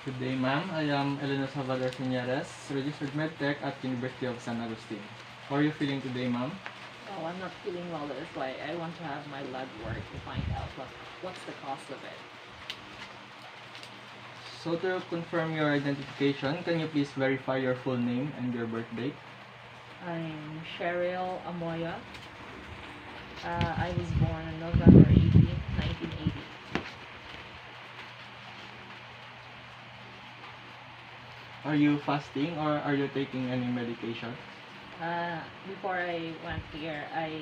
Good day, ma'am. I am Elena Salvador Piñeres, registered medtech at University of San Agustin. How are you feeling today, ma'am? Oh, I'm not feeling well. That's why I want to have my blood work to find out what's the cause of it. So to confirm your identification, can you please verify your full name and your birth date? I'm Cheryl Amoya. I was born on November 18, 1980. Are you fasting or are you taking any medication? Before I went here, I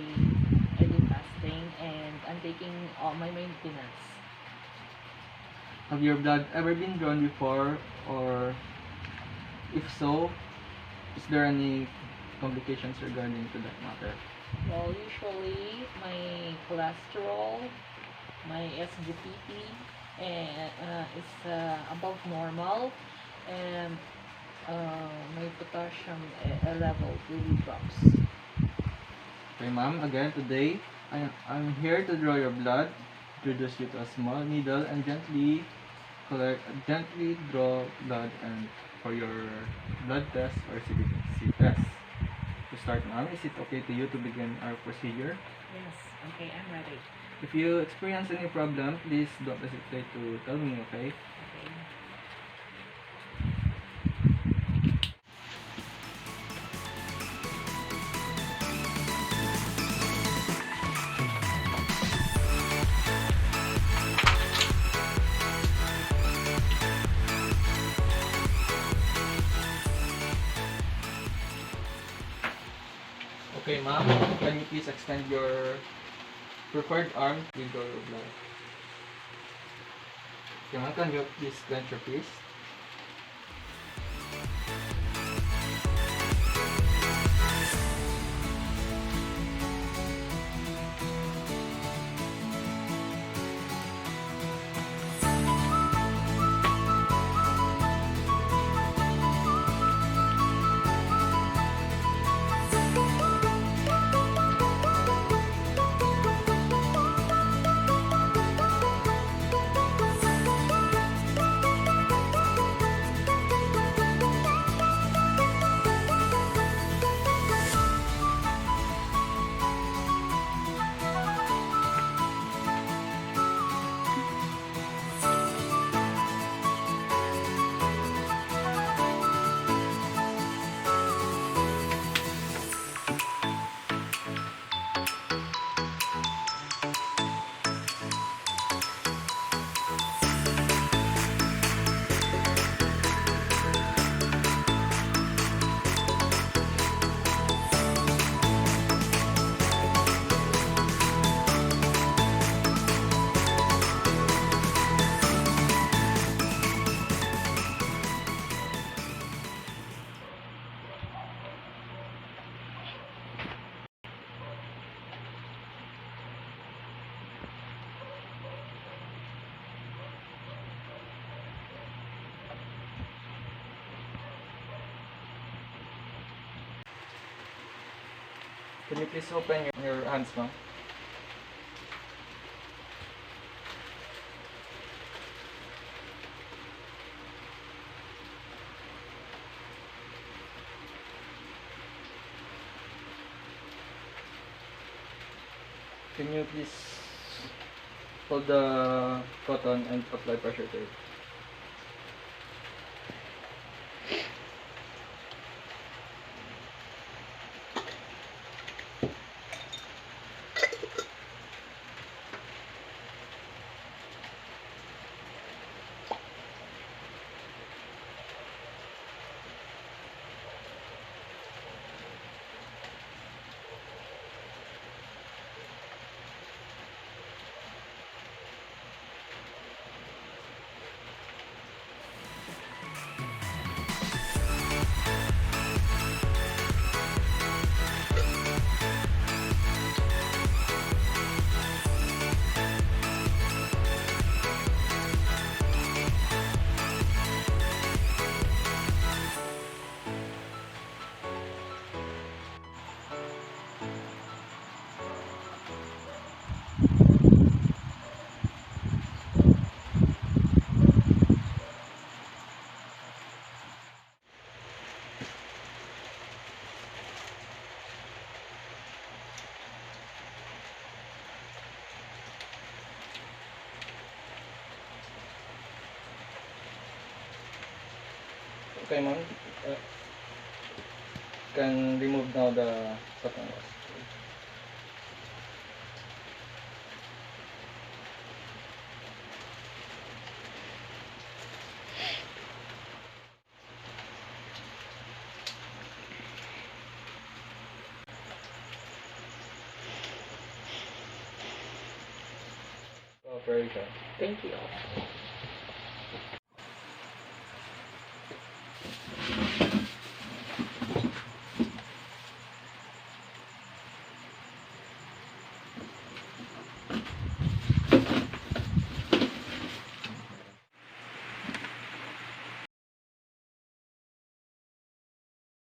do fasting and I'm taking all my maintenance. Have your blood ever been drawn before, or if so, is there any complications regarding to that matter? Well, usually my cholesterol, my SGPT, is above normal, and my potassium level really drops. Okay, ma'am. Again, today, I'm here to draw your blood, introduce you to a small needle, and gently draw blood and for your blood test or CBC test. To start, ma'am, is it okay to you to begin our procedure? Yes, okay, I'm ready. If you experience any problem, please don't hesitate to tell me, okay? Okay. Okay, ma'am, can you please extend your preferred arm with your blood? Okay, ma'am, can you please clench your fist? Can you please open your hands, ma'am? Can you please hold the cotton and apply pressure to it? Okay, ma'am. Can remove now the cotton was. Operator. Thank you.